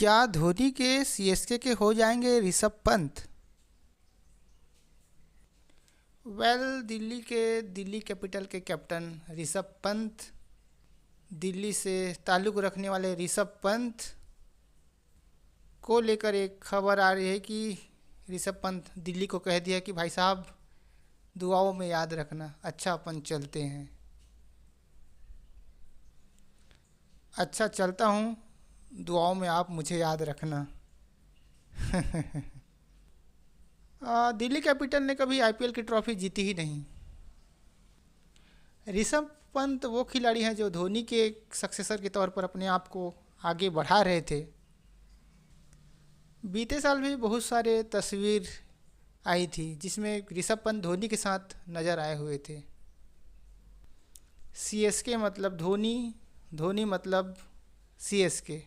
क्या धोनी के सीएसके के हो जाएंगे ऋषभ पंत? दिल्ली कैपिटल के कैप्टन ऋषभ पंत, दिल्ली से ताल्लुक़ रखने वाले ऋषभ पंत को लेकर एक खबर आ रही है कि ऋषभ पंत दिल्ली को कह दिया कि भाई साहब दुआओं में याद रखना, अच्छा अपन चलते हैं। अच्छा चलता हूँ, दुआओं में आप मुझे याद रखना। दिल्ली कैपिटल ने कभी आईपीएल की ट्रॉफी जीती ही नहीं। ऋषभ पंत वो खिलाड़ी हैं जो धोनी के सक्सेसर के तौर पर अपने आप को आगे बढ़ा रहे थे। बीते साल भी बहुत सारे तस्वीर आई थी जिसमें ऋषभ पंत धोनी के साथ नज़र आए हुए थे। सीएसके मतलब धोनी, धोनी मतलब सीएसके।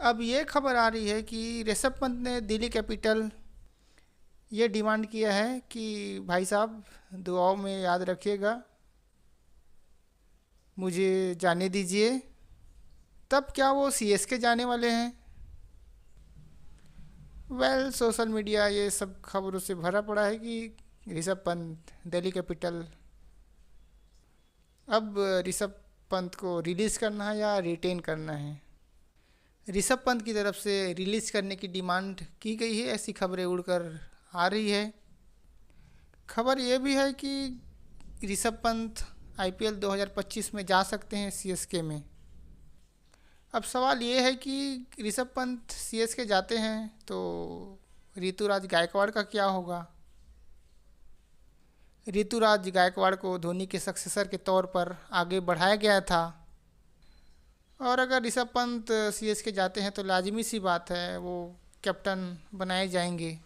अब ये खबर आ रही है कि ऋषभ पंत ने दिल्ली कैपिटल ये डिमांड किया है कि भाई साहब दुआओं में याद रखिएगा, मुझे जाने दीजिए। तब क्या वो सीएसके जाने वाले हैं? सोशल मीडिया ये सब खबरों से भरा पड़ा है कि ऋषभ पंत दिल्ली कैपिटल, अब ऋषभ पंत को रिलीज़ करना है या रिटेन करना है। ऋषभ पंत की तरफ से रिलीज़ करने की डिमांड की गई है, ऐसी खबरें उड़कर आ रही है। खबर ये भी है कि ऋषभ पंत आईपीएल 2025 में जा सकते हैं सीएसके में। अब सवाल ये है कि ऋषभ पंत सीएसके जाते हैं तो ऋतुराज गायकवाड़ का क्या होगा? ऋतुराज गायकवाड़ को धोनी के सक्सेसर के तौर पर आगे बढ़ाया गया था, और अगर ऋषभ पंत सीएसके जाते हैं तो लाजमी सी बात है वो कैप्टन बनाए जाएंगे।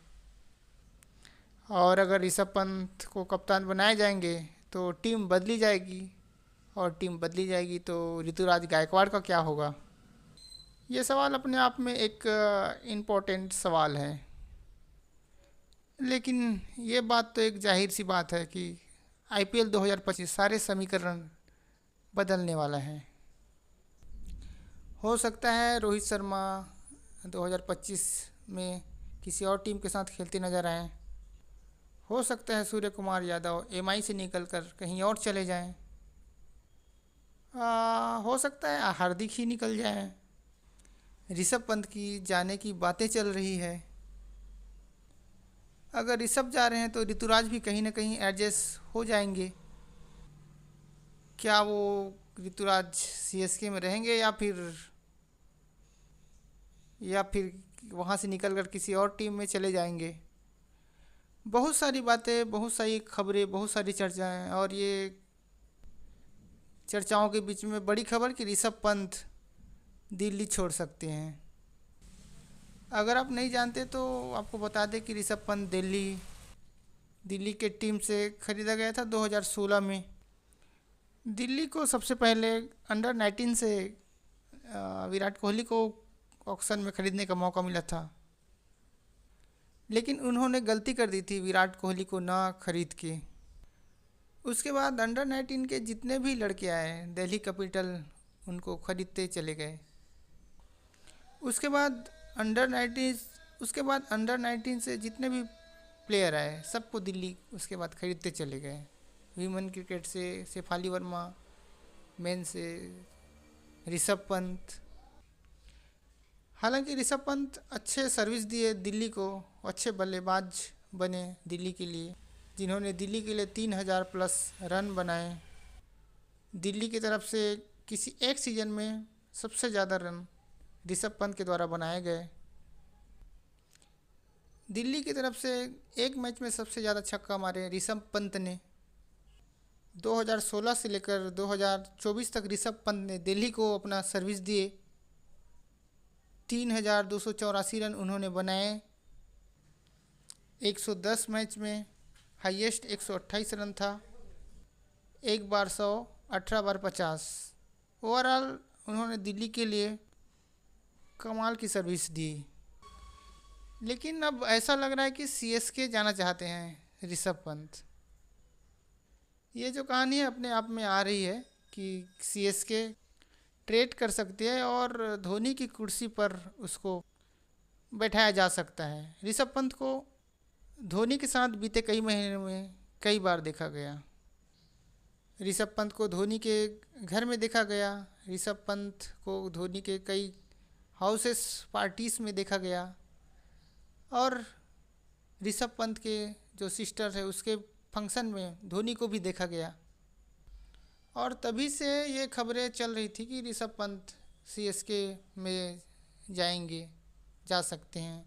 और अगर ऋषभ पंत को कप्तान बनाए जाएंगे तो टीम बदली जाएगी, और टीम बदली जाएगी तो ऋतुराज गायकवाड़ का क्या होगा? ये सवाल अपने आप में एक इम्पोर्टेंट सवाल है। लेकिन ये बात तो एक जाहिर सी बात है कि आईपीएल 2025 सारे समीकरण बदलने वाला है। हो सकता है रोहित शर्मा 2025 में किसी और टीम के साथ खेलते नज़र आएँ। हो सकता है सूर्य कुमार यादव एमआई से निकलकर कहीं और चले जाएं। हो सकता है हार्दिक ही निकल जाएं। ऋषभ पंत की जाने की बातें चल रही है। अगर ऋषभ जा रहे हैं तो ऋतुराज भी कहीं ना कहीं एडजस्ट हो जाएंगे। क्या वो ऋतुराज सीएसके में रहेंगे या फिर वहाँ से निकलकर किसी और टीम में चले जाएंगे? बहुत सारी बातें, बहुत सारी खबरें, बहुत सारी चर्चाएं, और ये चर्चाओं के बीच में बड़ी खबर कि ऋषभ पंत दिल्ली छोड़ सकते हैं। अगर आप नहीं जानते तो आपको बता दें कि ऋषभ पंत दिल्ली के टीम से ख़रीदा गया था 2016 में। दिल्ली को सबसे पहले अंडर 19 से विराट कोहली को ऑक्शन में ख़रीदने का मौका मिला था, लेकिन उन्होंने गलती कर दी थी विराट कोहली को ना खरीद के। उसके बाद अंडर 19 के जितने भी लड़के आए दिल्ली कैपिटल उनको खरीदते चले गए। उसके बाद अंडर 19 से जितने भी प्लेयर आए सबको दिल्ली उसके बाद खरीदते चले गए। वीमेन क्रिकेट से शेफाली वर्मा, मेन से ऋषभ पंत। हालांकि ऋषभ पंत अच्छे सर्विस दिए दिल्ली को, अच्छे बल्लेबाज बने दिल्ली के लिए, जिन्होंने दिल्ली के लिए 3000 प्लस रन बनाए। दिल्ली की तरफ से किसी एक सीज़न में सबसे ज़्यादा रन ऋषभ पंत के द्वारा बनाए गए। दिल्ली की तरफ से एक मैच में सबसे ज़्यादा छक्का मारे ऋषभ पंत ने। 2016 से लेकर 2024 तक ऋषभ पंत ने दिल्ली को अपना सर्विस दिए। 3284 रन उन्होंने बनाए। 110 मैच में हाईएस्ट 128 रन था, एक बार 100, 18 बार 50। ओवरऑल उन्होंने दिल्ली के लिए कमाल की सर्विस दी। लेकिन अब ऐसा लग रहा है कि सीएसके जाना चाहते हैं ऋषभ पंत। ये जो कहानी है अपने आप में आ रही है कि सीएसके ट्रेड कर सकती है और धोनी की कुर्सी पर उसको बैठाया जा सकता है। ऋषभ पंत को धोनी के साथ बीते कई महीनों में कई बार देखा गया। ऋषभ पंत को धोनी के घर में देखा गया। ऋषभ पंत को धोनी के कई हाउसेस पार्टीज में देखा गया और ऋषभ पंत के जो सिस्टर है उसके फंक्शन में धोनी को भी देखा गया। और तभी से ये खबरें चल रही थी कि ऋषभ पंत सीएसके में जाएंगे, जा सकते हैं।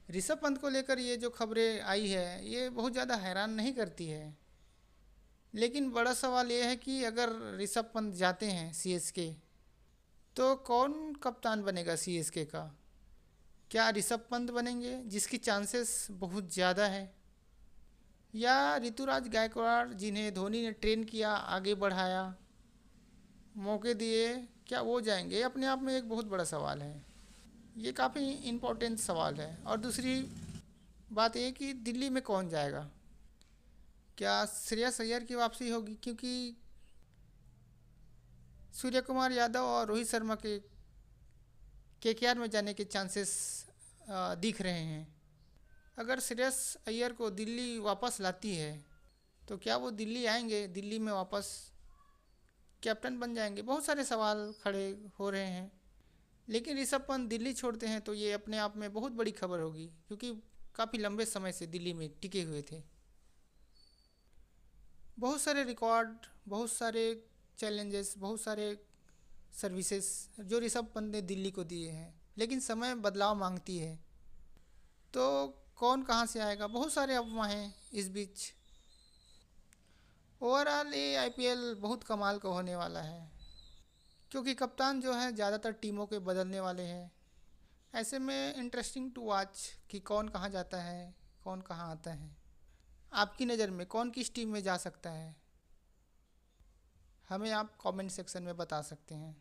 ऋषभ पंत को लेकर ये जो खबरें आई है ये बहुत ज़्यादा हैरान नहीं करती है, लेकिन बड़ा सवाल ये है कि अगर ऋषभ पंत जाते हैं सीएसके तो कौन कप्तान बनेगा सीएसके का? क्या ऋषभ पंत बनेंगे, जिसकी चांसेस बहुत ज़्यादा है, या ऋतुराज गायकवाड़ जिन्हें धोनी ने ट्रेन किया, आगे बढ़ाया, मौके दिए, क्या वो जाएंगे? अपने आप में एक बहुत बड़ा सवाल है। ये काफ़ी इम्पोर्टेंट सवाल है। और दूसरी बात ये कि दिल्ली में कौन जाएगा? क्या श्रेयस अय्यर की वापसी होगी? क्योंकि सूर्य कुमार यादव और रोहित शर्मा के केकेआर में जाने के चांसेस दिख रहे हैं। अगर श्रेयस अय्यर को दिल्ली वापस लाती है तो क्या वो दिल्ली आएंगे, दिल्ली में वापस कैप्टन बन जाएंगे? बहुत सारे सवाल खड़े हो रहे हैं। लेकिन ऋषभ पंत दिल्ली छोड़ते हैं तो ये अपने आप में बहुत बड़ी खबर होगी, क्योंकि काफ़ी लंबे समय से दिल्ली में टिके हुए थे। बहुत सारे रिकॉर्ड, बहुत सारे चैलेंजेस, बहुत सारे सर्विसेज जो ऋषभ पंत ने दिल्ली को दिए हैं, लेकिन समय बदलाव मांगती है। तो कौन कहाँ से आएगा? बहुत सारे अफवाहें इस बीच। ओवरऑल ये आईपीएल बहुत कमाल का होने वाला है, क्योंकि कप्तान जो है ज़्यादातर टीमों के बदलने वाले हैं। ऐसे में इंटरेस्टिंग टू वॉच कि कौन कहाँ जाता है, कौन कहाँ आता है। आपकी नज़र में कौन किस टीम में जा सकता है, हमें आप कमेंट सेक्शन में बता सकते हैं।